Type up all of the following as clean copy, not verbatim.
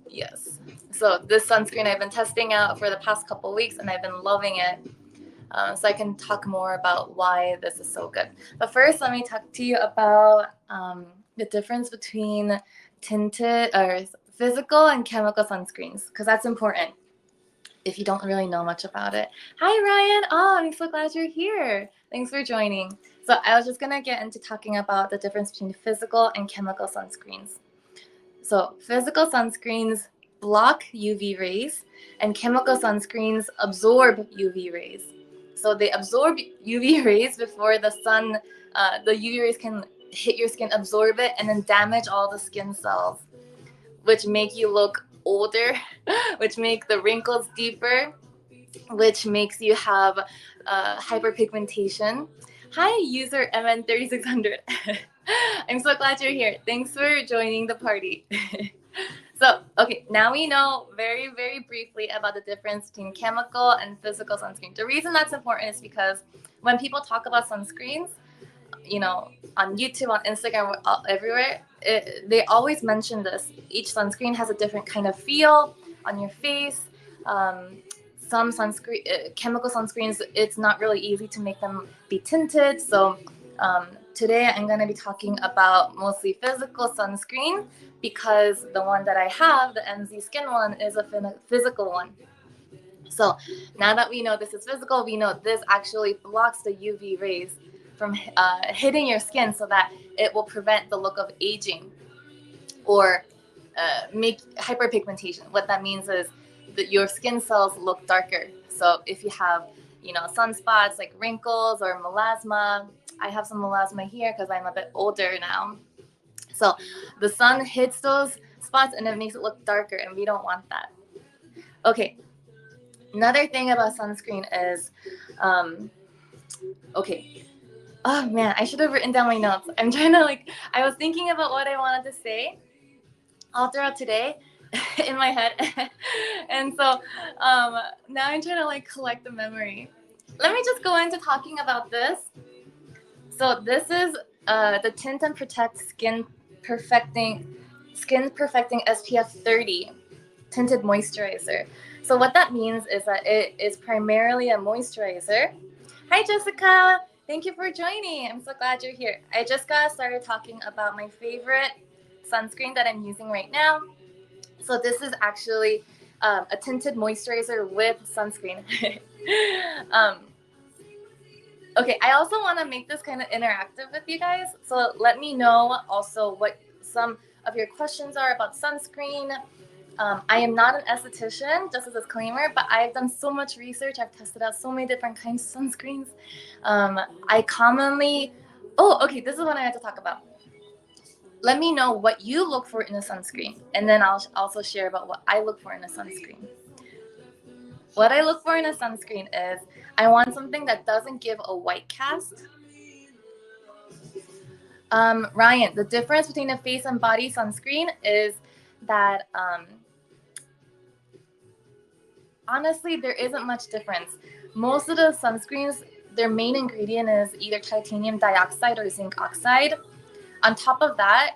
Yes. So this sunscreen I've been testing out for the past couple weeks, and I've been loving it. So I can talk more about why this is so good. But first, let me talk to you about the difference between tinted or physical and chemical sunscreens, because that's important if you don't really know much about it. Hi, Ryan. Oh, I'm so glad you're here. Thanks for joining. So I was just going to get into talking about the difference between physical and chemical sunscreens. So physical sunscreens block UV rays, and chemical sunscreens absorb UV rays. So they absorb UV rays before the sun, the UV rays can hit your skin, absorb it, and then damage all the skin cells, which make you look older, which make the wrinkles deeper, which makes you have hyperpigmentation. Hi, user MN3600. I'm so glad you're here. Thanks for joining the party. So, okay, now we know very, very briefly about the difference between chemical and physical sunscreen. The reason that's important is because when people talk about sunscreens, on YouTube, on Instagram, everywhere, they always mention this. Each sunscreen has a different kind of feel on your face. Some sunscreen, chemical sunscreens, it's not really easy to make them be tinted. So today I'm going to be talking about mostly physical sunscreen, because the one that I have, the MZ Skin one, is a physical one. So now that we know this is physical, we know this actually blocks the UV rays from hitting your skin, so that it will prevent the look of aging or make hyperpigmentation. What that means is that your skin cells look darker. So if you have, sunspots like wrinkles or melasma, I have some melasma here because I'm a bit older now. So the sun hits those spots and it makes it look darker, and we don't want that. Okay. Another thing about sunscreen is, okay. Oh man, I should have written down my notes. I'm trying to I was thinking about what I wanted to say all throughout today in my head. And so now I'm trying to collect the memory. Let me just go into talking about this. So this is the Tint and Protect Skin Perfecting SPF 30 Tinted Moisturizer. So what that means is that it is primarily a moisturizer. Hi, Jessica. Thank you for joining. I'm so glad you're here. I just got started talking about my favorite sunscreen that I'm using right now. So this is actually a tinted moisturizer with sunscreen. Okay, I also want to make this kind of interactive with you guys. So let me know also what some of your questions are about sunscreen. I am not an esthetician, just as a disclaimer, but I've done so much research. I've tested out so many different kinds of sunscreens. I commonly... Oh, okay, this is what I have to talk about. Let me know what you look for in a sunscreen, and then I'll also share about what I look for in a sunscreen. What I look for in a sunscreen is I want something that doesn't give a white cast. Ryan, the difference between a face and body sunscreen is that honestly, there isn't much difference. Most of the sunscreens, their main ingredient is either titanium dioxide or zinc oxide. On top of that,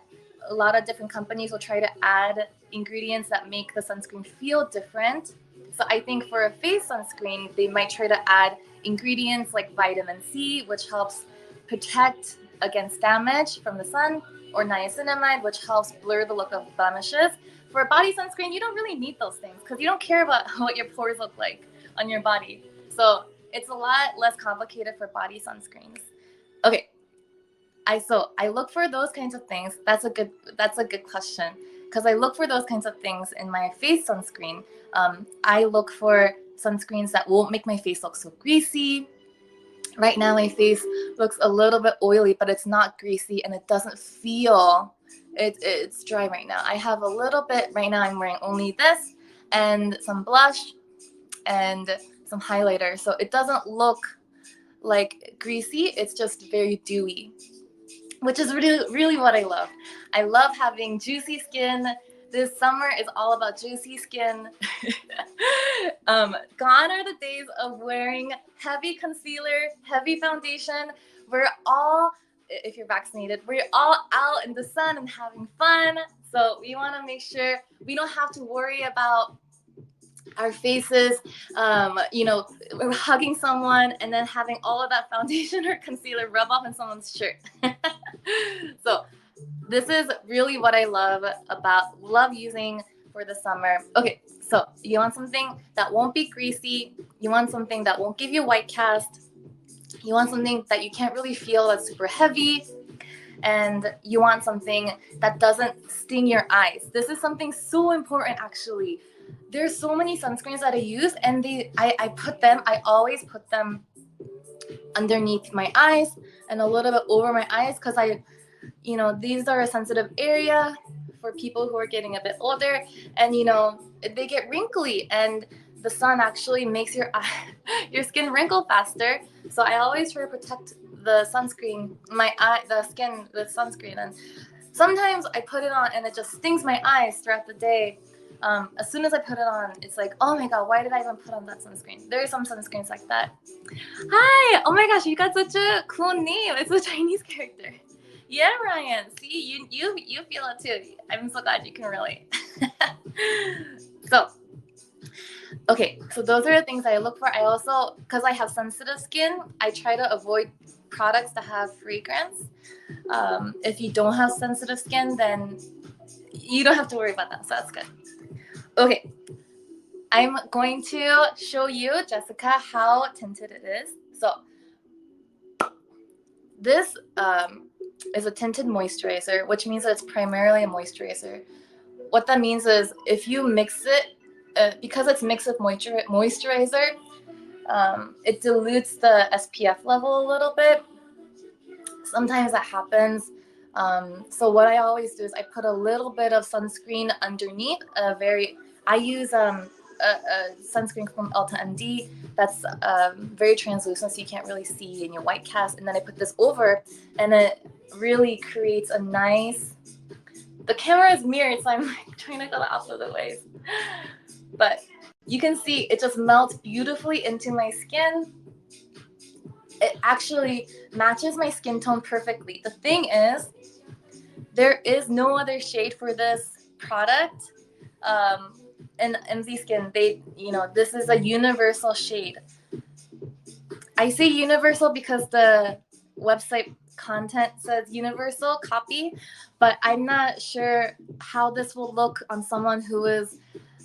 a lot of different companies will try to add ingredients that make the sunscreen feel different. So I think for a face sunscreen, they might try to add ingredients like vitamin C, which helps protect against damage from the sun, or niacinamide, which helps blur the look of blemishes. For a body sunscreen, you don't really need those things because you don't care about what your pores look like on your body. So it's a lot less complicated for body sunscreens. Okay, I look for those kinds of things. That's a good question, because I look for those kinds of things in my face sunscreen. I look for sunscreens that won't make my face look so greasy. Right now my face looks a little bit oily, but it's not greasy and it doesn't feel it's dry right now. I have a little bit right now. I'm wearing only this and some blush and some highlighter, so it doesn't look like greasy. It's just very dewy, which is really, really what I love. I love having juicy skin. This summer is all about juicy skin. Gone are the days of wearing heavy concealer, heavy foundation. We're all, if you're vaccinated, we're all out in the sun and having fun. So we want to make sure we don't have to worry about our faces, we're hugging someone and then having all of that foundation or concealer rub off in someone's shirt. So this is really what I love using for the summer. Okay, so you want something that won't be greasy. You want something that won't give you white cast. You want something that you can't really feel that's super heavy. And you want something that doesn't sting your eyes. This is something so important, actually. There's so many sunscreens that I use, and I always put them underneath my eyes and a little bit over my eyes, because these are a sensitive area for people who are getting a bit older, and they get wrinkly, and the sun actually makes your skin wrinkle faster. So I always try to protect the sunscreen, the skin with sunscreen. And sometimes I put it on and it just stings my eyes throughout the day. As soon as I put it on, it's like, oh my god, why did I even put on that sunscreen? There are some sunscreens like that. Hi! Oh my gosh, you got such a cool name. It's a Chinese character. Yeah, Ryan. See, you feel it too. I'm so glad you can relate. Okay, so those are the things I look for. I also, because I have sensitive skin, I try to avoid products that have fragrance. If you don't have sensitive skin, then you don't have to worry about that, so that's good. Okay, I'm going to show you, Jessica, how tinted it is. So this is a tinted moisturizer, which means that it's primarily a moisturizer. What that means is if you mix it, because it's mixed with moisturizer, it dilutes the SPF level a little bit. Sometimes that happens. So what I always do is I put a little bit of sunscreen underneath. I use a sunscreen from Ulta MD that's very translucent, so you can't really see in your white cast. And then I put this over, and it really creates a nice. The camera is mirrored, so I'm like trying to go the opposite ways. But you can see it just melts beautifully into my skin. It actually matches my skin tone perfectly. The thing is, there is no other shade for this product. In MZ Skin, this is a universal shade. I say universal because the website content says universal copy, but I'm not sure how this will look on someone who is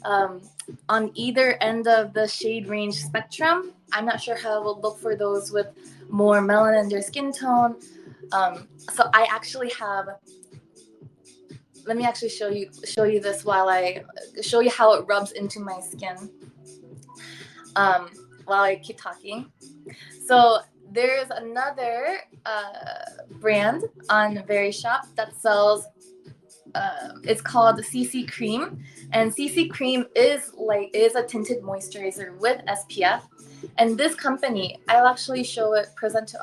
on either end of the shade range spectrum. I'm not sure how it will look for those with more melanin in their skin tone. So I actually have. Let me actually show you this while I show you how it rubs into my skin. While I keep talking. So there's another brand on Verishop that sells. It's called CC Cream, and CC Cream is a tinted moisturizer with SPF. And this company, I'll actually present to